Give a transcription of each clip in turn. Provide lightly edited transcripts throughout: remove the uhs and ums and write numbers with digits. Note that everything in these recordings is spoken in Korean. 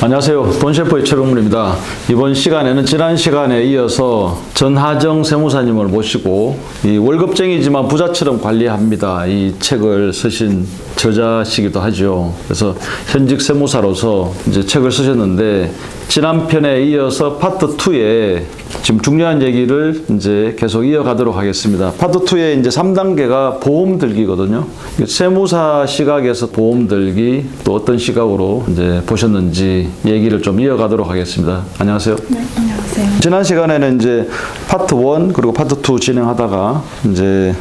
안녕하세요. 돈셰프의 최병문입니다. 이번 시간에는 지난 시간에 이어서 전하정 세무사님을 모시고 이 월급쟁이지만 부자처럼 관리합니다. 이 책을 쓰신 저자시기도 하죠. 그래서 현직 세무사로서 이제 책을 쓰셨는데 지난 편에 이어서 파트 2에 지금 중요한 얘기를 이제 계속 이어가도록 하겠습니다. 파트 2의 이제 3단계가 보험 들기거든요. 세무사 시각에서 보험 들기 또 어떤 시각으로 이제 보셨는지 얘기를 좀 이어가도록 하겠습니다. 안녕하세요. 네, 안녕하세요. 지난 시간에는 이제 파트 1 그리고 파트 2 진행하다가 이제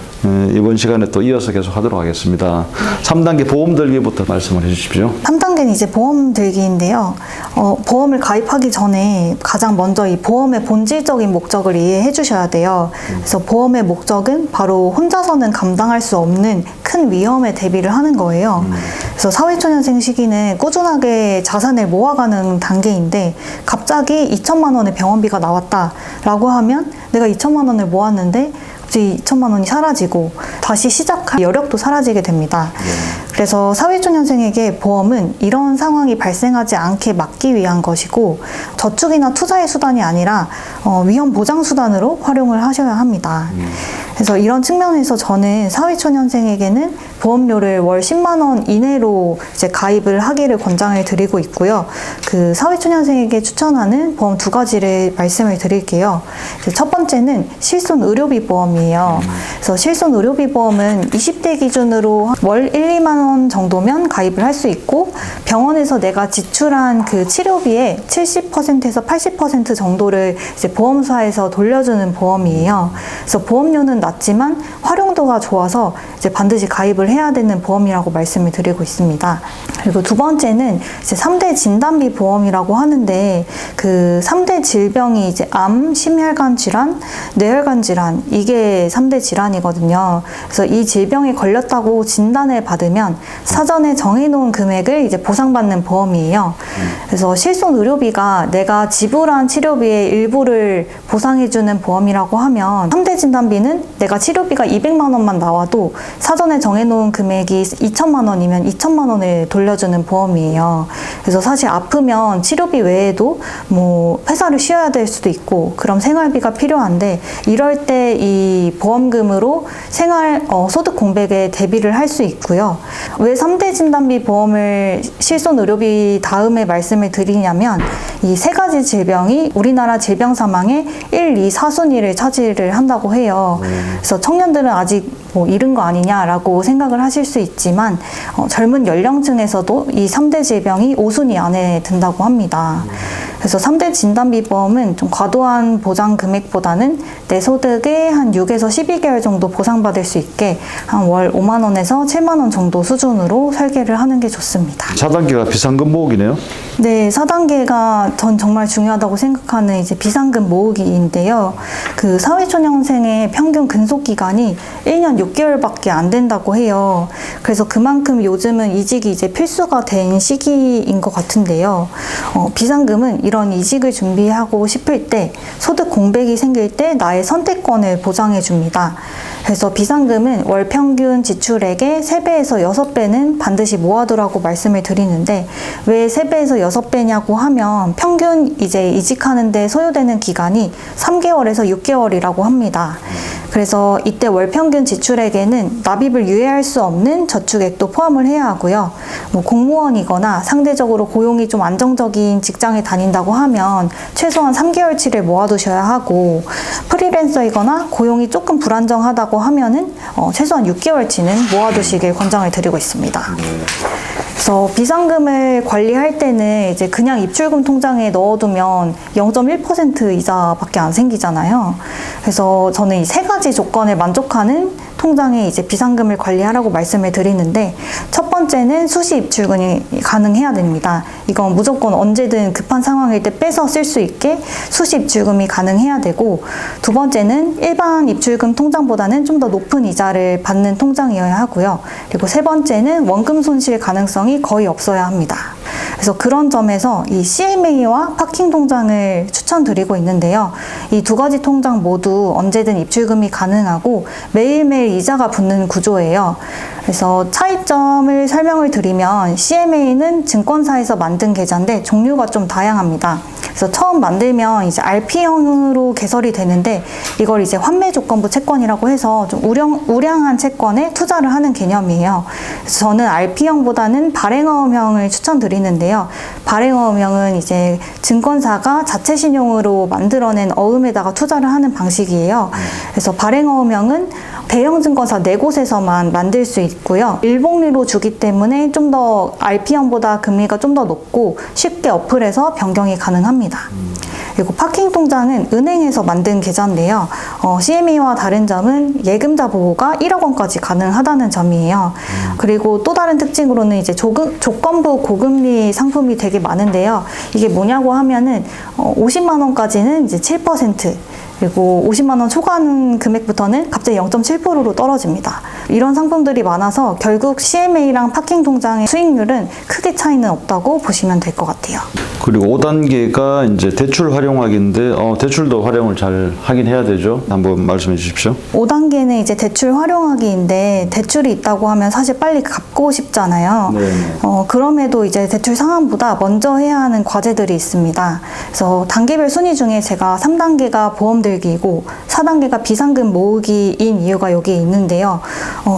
이번 시간에 또 이어서 계속 하도록 하겠습니다. 3단계 보험 들기부터 말씀을 해주십시오. 3단계는 이제 보험 들기인데요. 보험을 가입하기 전에 가장 먼저 이 보험의 본질적인 목적을 이해해 주셔야 돼요. 그래서 보험의 목적은 바로 혼자서는 감당할 수 없는 큰 위험에 대비를 하는 거예요. 그래서 사회초년생 시기는 꾸준하게 자산을 모아가는 단계인데 갑자기 2천만 원의 병원비가 나왔다라고 하면 내가 2천만 원을 모았는데 2천만 원이 사라지고 다시 시작할 여력도 사라지게 됩니다. 그래서 사회초년생에게 보험은 이런 상황이 발생하지 않게 막기 위한 것이고 저축이나 투자의 수단이 아니라 위험 보장 수단으로 활용을 하셔야 합니다. 그래서 이런 측면에서 저는 사회초년생에게는 보험료를 월 10만 원 이내로 이제 가입을 하기를 권장을 드리고 있고요. 그 사회초년생에게 추천하는 보험 2가지를 말씀을 드릴게요. 첫 번째는 실손 의료비 보험이에요. 그래서 실손 의료비 보험은 20대 기준으로 월 1, 2만 원 정도면 가입을 할 수 있고 병원에서 내가 지출한 그 치료비의 70%에서 80% 정도를 이제 보험사에서 돌려주는 보험이에요. 그래서 보험료는 낮지만 활용도가 좋아서 이제 반드시 가입을 해야 되는 보험이라고 말씀을 드리고 있습니다. 그리고 두 번째는 이제 3대 진단비 보험이라고 하는데 그 3대 질병이 이제 암, 심혈관 질환, 뇌혈관 질환 이게 3대 질환이거든요. 그래서 이 질병에 걸렸다고 진단을 받으면 사전에 정해놓은 금액을 이제 보상받는 보험이에요. 그래서 실손 의료비가 내가 지불한 치료비의 일부를 보상해주는 보험이라고 하면 3대 진단비는 내가 치료비가 200만 원만 나와도 사전에 정해놓은 금액이 2천만 원이면 2천만 원을 돌려주는 보험이에요. 그래서 사실 아프면 치료비 외에도 뭐 회사를 쉬어야 될 수도 있고 그럼 생활비가 필요한데 이럴 때 이 보험금으로 생활 소득 공백에 대비를 할 수 있고요. 왜 3대 진단비 보험을 실손 의료비 다음에 말씀을 드리냐면 이 3가지 질병이 우리나라 질병 사망의 1, 2, 4순위를 차지를 한다고 해요. 그래서 청년들은 아직 뭐 이른 거 아니냐라고 생각을 하실 수 있지만 젊은 연령층에서도 이 3대 질병이 5순위 안에 든다고 합니다. 그래서 3대 진단비 보험은 좀 과도한 보장 금액보다는 내 소득의 한 6에서 12개월 정도 보상받을 수 있게 한 월 5만 원에서 7만 원 정도 수준으로 설계를 하는 게 좋습니다. 4단계가 비상금 모으기네요. 네, 4단계가 전 정말 중요하다고 생각하는 이제 비상금 모으기인데요. 그 사회초년생의 평균 근속 기간이 1년 6개월밖에 안 된다고 해요. 그래서 그만큼 요즘은 이직이 이제 필수가 된 시기인 것 같은데요. 비상금은 이런 이직을 준비하고 싶을 때 소득 공백이 생길 때 나의 선택권을 보장해 줍니다. 그래서 비상금은 월 평균 지출액의 3배에서 6배는 반드시 모아두라고 말씀을 드리는데 왜 3배에서 6배냐고 하면 평균 이제 이직하는데 소요되는 기간이 3개월에서 6개월이라고 합니다. 그래서 이때 월 평균 지출액에는 납입을 유예할 수 없는 저축액도 포함을 해야 하고요. 뭐 공무원이거나 상대적으로 고용이 좀 안정적인 직장에 다닌다고 하면 최소한 3개월치를 모아두셔야 하고 프리랜서이거나 고용이 조금 불안정하다고 하면은 최소한 6개월치는 모아두시길 권장을 드리고 있습니다. 그래서 비상금을 관리할 때는 이제 그냥 입출금 통장에 넣어두면 0.1% 이자밖에 안 생기잖아요. 그래서 저는 이 3가지 조건을 만족하는 통장에 이제 비상금을 관리하라고 말씀을 드리는데 첫 번째는 수시 입출금이 가능해야 됩니다. 이건 무조건 언제든 급한 상황일 때 빼서 쓸 수 있게 수시 입출금이 가능해야 되고 두 번째는 일반 입출금 통장보다는 좀 더 높은 이자를 받는 통장이어야 하고요. 그리고 세 번째는 원금 손실 가능성이 거의 없어야 합니다. 그래서 그런 점에서 이 CMA와 파킹 통장을 추천드리고 있는데요. 이 2가지 통장 모두 언제든 입출금이 가능하고 매일매일 이자가 붙는 구조예요. 그래서 차이점을 설명을 드리면 CMA는 증권사에서 만든 계좌인데 종류가 좀 다양합니다. 그래서 처음 만들면 이제 RP형으로 개설이 되는데 이걸 이제 환매조건부 채권이라고 해서 좀 우량한 채권에 투자를 하는 개념이에요. 그래서 저는 RP형보다는 발행어음형을 추천드리는데요. 발행어음형은 이제 증권사가 자체 신용으로 만들어낸 어음에다가 투자를 하는 방식이에요. 그래서 발행어음형은 대형 증권사 4곳에서만 만들 수 있고요. 일봉리로 주기 때문에 좀 더 RP형보다 금리가 좀 더 높고 쉽게 어플해서 변경이 가능합니다. 그리고 파킹 통장은 은행에서 만든 계좌인데요. CMA와 다른 점은 예금자 보호가 1억 원까지 가능하다는 점이에요. 그리고 또 다른 특징으로는 이제 조건부 고금리 상품이 되게 많은데요. 이게 뭐냐고 하면은 50만 원까지는 이제 7%, 그리고 50만 원 초과하는 금액부터는 갑자기 0.7%로 떨어집니다. 이런 상품들이 많아서 결국 CMA랑 파킹 통장의 수익률은 크게 차이는 없다고 보시면 될 것 같아요. 그리고 5단계가 이제 대출 활용하기인데 대출도 활용을 잘 하긴 해야 되죠. 한번 말씀해 주십시오. 5단계는 이제 대출 활용하기인데 대출이 있다고 하면 사실 빨리 갚고 싶잖아요. 네. 그럼에도 이제 대출 상환보다 먼저 해야 하는 과제들이 있습니다. 그래서 단계별 순위 중에 제가 3단계가 보험 들기이고 4단계가 비상금 모으기인 이유가 여기에 있는데요.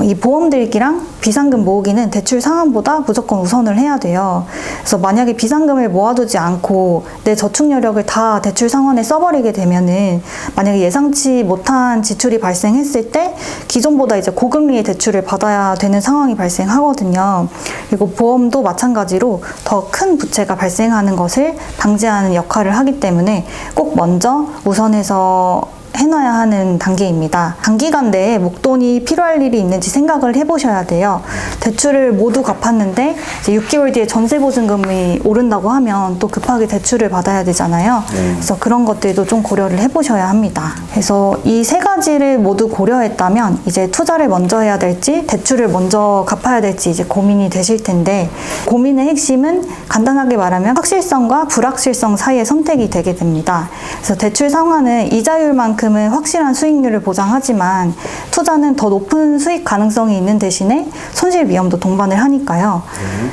이 보험 들기랑 비상금 모으기는 대출 상환보다 무조건 우선을 해야 돼요. 그래서 만약에 비상금을 모아두지 않고 내 저축 여력을 다 대출 상환에 써버리게 되면은 만약에 예상치 못한 지출이 발생했을 때 기존보다 이제 고금리의 대출을 받아야 되는 상황이 발생하거든요. 그리고 보험도 마찬가지로 더 큰 부채가 발생하는 것을 방지하는 역할을 하기 때문에 꼭 먼저 우선해서 해놔야 하는 단계입니다. 단기간 내에 목돈이 필요할 일이 있는지 생각을 해보셔야 돼요. 대출을 모두 갚았는데 이제 6개월 뒤에 전세보증금이 오른다고 하면 또 급하게 대출을 받아야 되잖아요. 그래서 그런 것들도 좀 고려를 해보셔야 합니다. 그래서 이 세 가지를 모두 고려했다면 이제 투자를 먼저 해야 될지 대출을 먼저 갚아야 될지 이제 고민이 되실 텐데 고민의 핵심은 간단하게 말하면 확실성과 불확실성 사이의 선택이 되게 됩니다. 그래서 대출 상환은 이자율만큼 은 확실한 수익률을 보장하지만 투자는 더 높은 수익 가능성이 있는 대신에 손실 위험도 동반을 하니까요.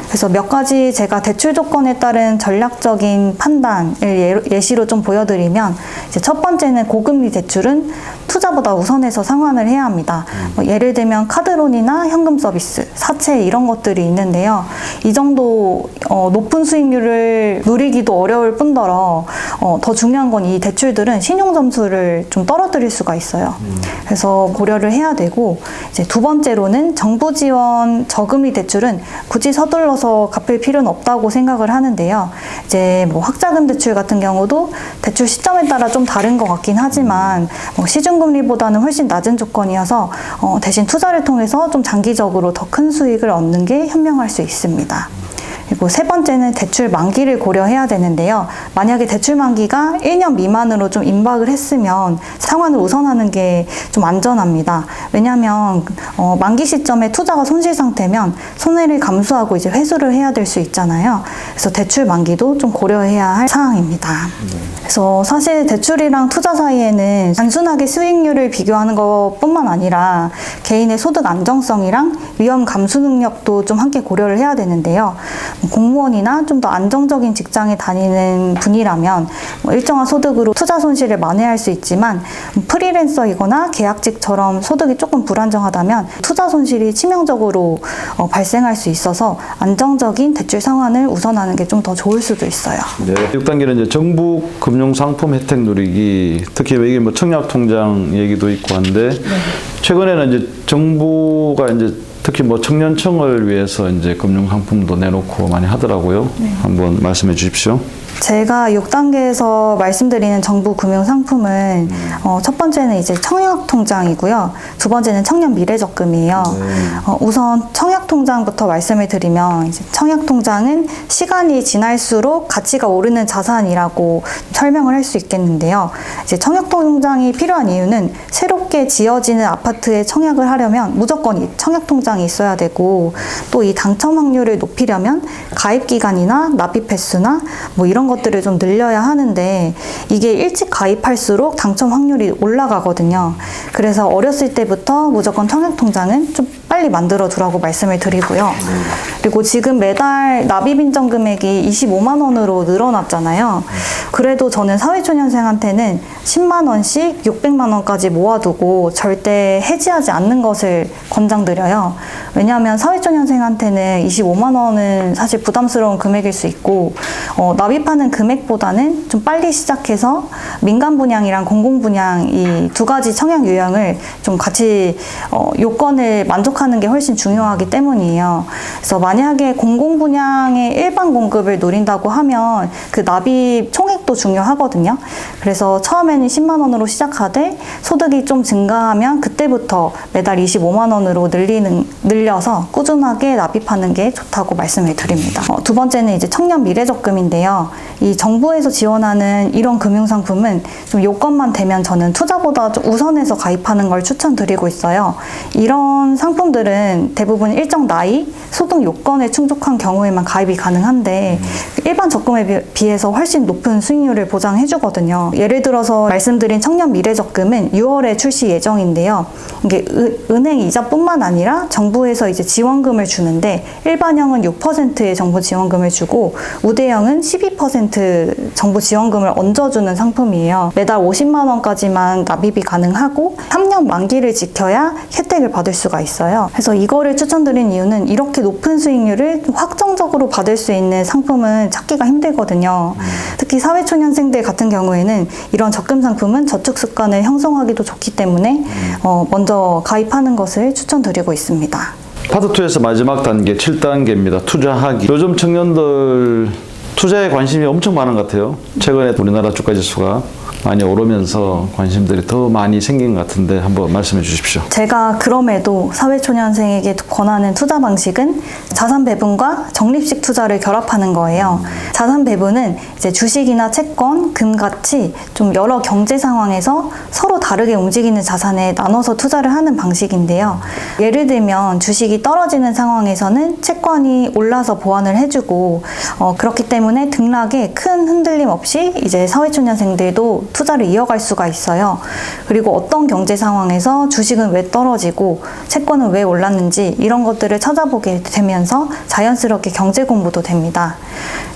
그래서 몇 가지 제가 대출 조건에 따른 전략적인 판단을 예시로 좀 보여드리면 이제 첫 번째는 고금리 대출은 투자보다 우선해서 상환을 해야 합니다. 예를 들면 카드론이나 현금 서비스, 사채 이런 것들이 있는데요. 이 정도 높은 수익률을 누리기도 어려울 뿐더러 더 중요한 건 이 대출들은 신용 점수를 좀 떨어뜨릴 수가 있어요. 그래서 고려를 해야 되고 이제 두 번째로는 정부 지원 저금리 대출은 굳이 서둘러서 갚을 필요는 없다고 생각을 하는데요. 이제 뭐 학자금 대출 같은 경우도 대출 시점에 따라 좀 다른 것 같긴 하지만 시중금리보다는 훨씬 낮은 조건이어서 대신 투자를 통해서 좀 장기적으로 더 큰 수익을 얻는 게 현명할 수 있습니다. 그리고 세 번째는 대출 만기를 고려해야 되는데요. 만약에 대출 만기가 1년 미만으로 좀 임박을 했으면 상환을 우선하는 게 좀 안전합니다. 왜냐하면 만기 시점에 투자가 손실 상태면 손해를 감수하고 이제 회수를 해야 될 수 있잖아요. 그래서 대출 만기도 좀 고려해야 할 사항입니다. 그래서 사실 대출이랑 투자 사이에는 단순하게 수익률을 비교하는 것뿐만 아니라 개인의 소득 안정성이랑 위험 감수 능력도 좀 함께 고려를 해야 되는데요. 공무원이나 좀 더 안정적인 직장에 다니는 분이라면 일정한 소득으로 투자 손실을 만회할 수 있지만 프리랜서이거나 계약직처럼 소득이 조금 불안정하다면 투자 손실이 치명적으로 발생할 수 있어서 안정적인 대출 상환을 우선하는 게 좀 더 좋을 수도 있어요. 네. 6단계는 이제 정부 금융상품 혜택 누리기, 특히 이게 뭐 청약통장 얘기도 있고 한데 최근에는 이제 정부가 이제 특히 뭐 청년층을 위해서 이제 금융상품도 내놓고 많이 하더라고요. 한번 말씀해 주십시오. 제가 6단계에서 말씀드리는 정부 금융 상품은 첫 번째는 이제 청약통장이고요. 두 번째는 청년 미래적금이에요. 우선 청약통장부터 말씀을 드리면 이제 청약통장은 시간이 지날수록 가치가 오르는 자산이라고 설명을 할 수 있겠는데요. 이제 청약통장이 필요한 이유는 새롭게 지어지는 아파트에 청약을 하려면 무조건 이 청약통장이 있어야 되고 또 이 당첨 확률을 높이려면 가입 기간이나 납입 횟수나 뭐 이런 것들을 좀 늘려야 하는데 이게 일찍 가입할수록 당첨 확률이 올라가거든요. 그래서 어렸을 때부터 무조건 청약통장은 좀 빨리 만들어 두라고 말씀을 드리고요. 그리고 지금 매달 납입 인정 금액이 25만 원으로 늘어났잖아요. 그래도 저는 사회초년생한테는 10만 원씩 600만 원까지 모아두고 절대 해지하지 않는 것을 권장드려요. 왜냐하면 사회초년생한테는 25만 원은 사실 부담스러운 금액일 수 있고 납입하는 금액보다는 좀 빨리 시작해서 민간 분양이랑 공공 분양 이 두 가지 청약 유형을 좀 같이 요건을 만족하는 게 훨씬 중요하기 때문이에요. 그래서 만약에 공공 분양의 일반 공급을 노린다고 하면 그 납입 총액도 중요하거든요. 그래서 처음에는 10만 원으로 시작하되 소득이 좀 증가하면 그때부터 매달 25만 원으로 늘려서 꾸준하게 납입하는 게 좋다고 말씀을 드립니다. 두 번째는 이제 청년 미래적금인데요. 이 정부에서 지원하는 이런 금융상품은 좀 요건만 되면 저는 투자보다 좀 우선해서 가입하는 걸 추천드리고 있어요. 이런 상품들은 대부분 일정 나이, 소득 요건에 충족한 경우에만 가입이 가능한데 일반 적금에 비해서 훨씬 높은 수익률을 보장해주거든요. 예를 들어서 말씀드린 청년 미래적금은 6월에 출시 예정인데요. 이게 은행 이자뿐만 아니라 정부에서 이제 지원금을 주는데 일반형은 6%의 정부 지원금을 주고 우대형은 12% 정부 지원금을 얹어주는 상품이에요. 매달 50만 원까지만 납입이 가능하고 3년 만기를 지켜야 혜택을 받을 수가 있어요. 그래서 이거를 추천드린 이유는 이렇게 높은 수익률을 확정적으로 받을 수 있는 상품은 찾기가 힘들거든요. 특히 사회초년생들 같은 경우에는 이런 적금 상품은 저축 습관을 형성하기도 좋기 때문에 먼저 가입하는 것을 추천드리고 있습니다. 파트 2에서 마지막 단계 7단계입니다. 투자하기. 요즘 청년들 투자에 관심이 엄청 많은 것 같아요. 최근에 우리나라 주가지수가 많이 오르면서 관심들이 더 많이 생긴 것 같은데 한번 말씀해 주십시오. 제가 그럼에도 사회초년생에게 권하는 투자 방식은 자산 배분과 적립식 투자를 결합하는 거예요. 자산 배분은 이제 주식이나 채권, 금 같이 좀 여러 경제 상황에서 서로 다르게 움직이는 자산에 나눠서 투자를 하는 방식인데요. 예를 들면 주식이 떨어지는 상황에서는 채권이 올라서 보완을 해주고 그렇기 때문에 등락에 큰 흔들림 없이 이제 사회초년생들도 투자를 이어갈 수가 있어요. 그리고 어떤 경제 상황에서 주식은 왜 떨어지고 채권은 왜 올랐는지 이런 것들을 찾아보게 되면서 자연스럽게 경제 공부도 됩니다.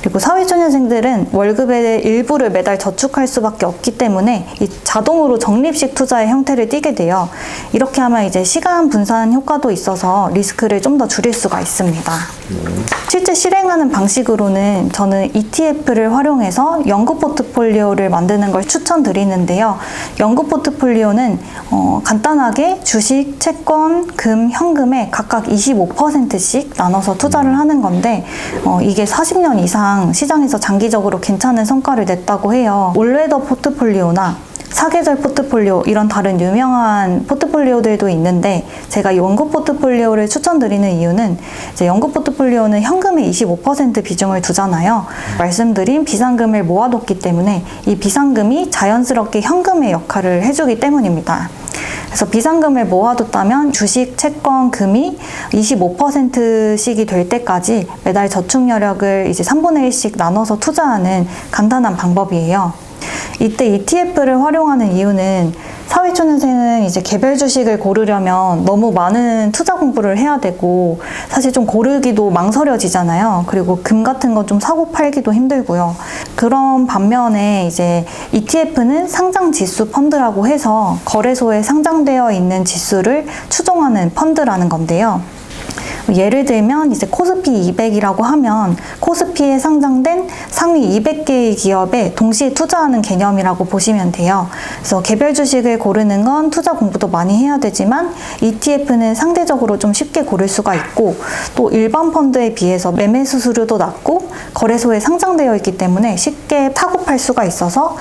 그리고 사회초년생들은 월급의 일부를 매달 저축할 수밖에 없기 때문에 이 자동으로 적립식 투자의 형태를 띠게 돼요. 이렇게 하면 이제 시간 분산 효과도 있어서 리스크를 좀 더 줄일 수가 있습니다. 실제 실행하는 방식으로는 저는 ETF를 활용해서 연구 포트폴리오를 만드는 걸 추천드리는데요. 연구 포트폴리오는 간단하게 주식, 채권, 금, 현금에 각각 25%씩 나눠서 투자를 하는 건데 이게 40년 이상 시장에서 장기적으로 괜찮은 성과를 냈다고 해요. 올웨더 포트폴리오나 사계절 포트폴리오 이런 다른 유명한 포트폴리오들도 있는데 제가 연구 포트폴리오를 추천드리는 이유는 이제 연구 포트폴리오는 현금의 25% 비중을 두잖아요. 말씀드린 비상금을 모아뒀기 때문에 이 비상금이 자연스럽게 현금의 역할을 해주기 때문입니다. 그래서 비상금을 모아뒀다면 주식, 채권, 금이 25%씩이 될 때까지 매달 저축 여력을 이제 3분의 1씩 나눠서 투자하는 간단한 방법이에요. 이때 ETF를 활용하는 이유는 사회초년생은 이제 개별 주식을 고르려면 너무 많은 투자 공부를 해야 되고 사실 좀 고르기도 망설여지잖아요. 그리고 금 같은 거 좀 사고 팔기도 힘들고요. 그런 반면에 이제 ETF는 상장 지수 펀드라고 해서 거래소에 상장되어 있는 지수를 추종하는 펀드라는 건데요. 예를 들면 이제 코스피 200이라고 하면 코스피에 상장된 상위 200개의 기업에 동시에 투자하는 개념이라고 보시면 돼요. 그래서 개별 주식을 고르는 건 투자 공부도 많이 해야 되지만 ETF는 상대적으로 좀 쉽게 고를 수가 있고 또 일반 펀드에 비해서 매매 수수료도 낮고 거래소에 상장되어 있기 때문에 쉽게 사고 팔 수가 있어서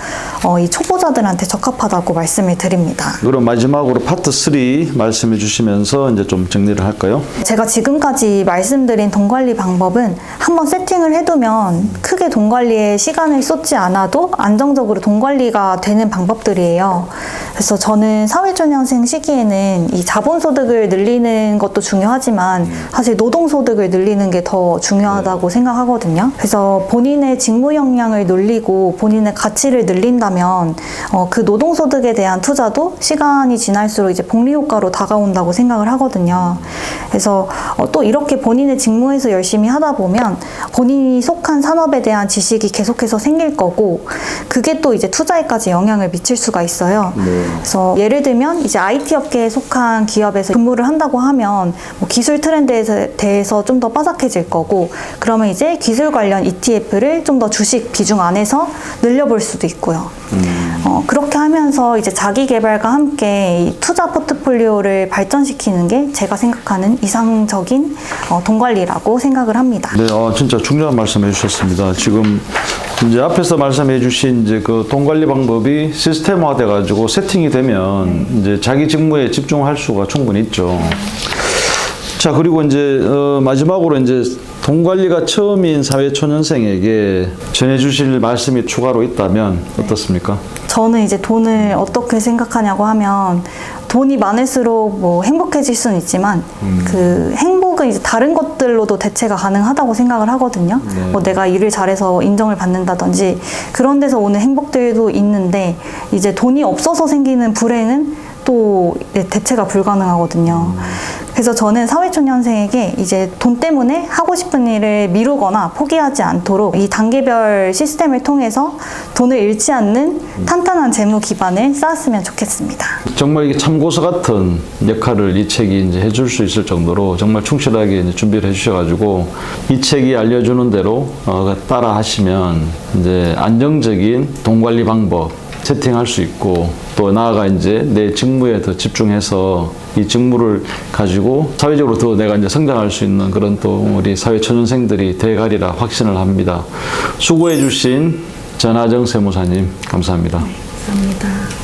이 초보자들한테 적합하다고 말씀을 드립니다. 그럼 마지막으로 파트 3 말씀해 주시면서 이제 좀 정리를 할까요? 제가 지금 지금까지 말씀드린 돈 관리 방법은 한번 세팅을 해두면 크게 돈 관리에 시간을 쏟지 않아도 안정적으로 돈 관리가 되는 방법들이에요. 그래서 저는 사회초년생 시기에는 이 자본소득을 늘리는 것도 중요하지만 사실 노동소득을 늘리는 게 더 중요하다고 생각하거든요. 그래서 본인의 직무 역량을 늘리고 본인의 가치를 늘린다면 그 노동소득에 대한 투자도 시간이 지날수록 이제 복리효과로 다가온다고 생각을 하거든요. 그래서 또 이렇게 본인의 직무에서 열심히 하다 보면 본인이 속한 산업에 대한 지식이 계속해서 생길 거고 그게 또 이제 투자에까지 영향을 미칠 수가 있어요. 그래서 예를 들면 이제 IT 업계에 속한 기업에서 근무를 한다고 하면 뭐 기술 트렌드에 대해서 좀 더 빠삭해질 거고 그러면 이제 기술 관련 ETF를 좀 더 주식 비중 안에서 늘려볼 수도 있고요. 그렇게 하면서 이제 자기 개발과 함께 이 투자 포트폴리오를 발전시키는 게 제가 생각하는 이상적인 돈 관리라고 생각을 합니다. 네, 진짜 중요한 말씀 해주셨습니다. 지금 이제 앞에서 말씀해주신 이제 그 돈 관리 방법이 시스템화돼 가지고 세팅이 되면 이제 자기 직무에 집중할 수가 충분히 있죠. 자, 그리고 이제 마지막으로 이제 돈 관리가 처음인 사회초년생에게 전해주실 말씀이 추가로 있다면 어떻습니까? 저는 이제 돈을 어떻게 생각하냐고 하면 돈이 많을수록 뭐 행복해질 수는 있지만 그 행복은 이제 다른 것들로도 대체가 가능하다고 생각을 하거든요. 뭐 내가 일을 잘해서 인정을 받는다든지 그런 데서 오는 행복들도 있는데 이제 돈이 없어서 생기는 불행은 또 대체가 불가능하거든요. 그래서 저는 사회초년생에게 이제 돈 때문에 하고 싶은 일을 미루거나 포기하지 않도록 이 단계별 시스템을 통해서 돈을 잃지 않는 탄탄한 재무 기반을 쌓았으면 좋겠습니다. 정말 이게 참고서 같은 역할을 이 책이 이제 해줄 수 있을 정도로 정말 충실하게 이제 준비를 해주셔가지고 이 책이 알려주는 대로 따라 하시면 이제 안정적인 돈 관리 방법 세팅할 수 있고 또 나아가 이제 내 직무에 더 집중해서 이 직무를 가지고 사회적으로 더 내가 이제 성장할 수 있는 그런 또 우리 사회초년생들이 돼가리라 확신을 합니다. 수고해 주신 전하정 세무사님 감사합니다. 감사합니다.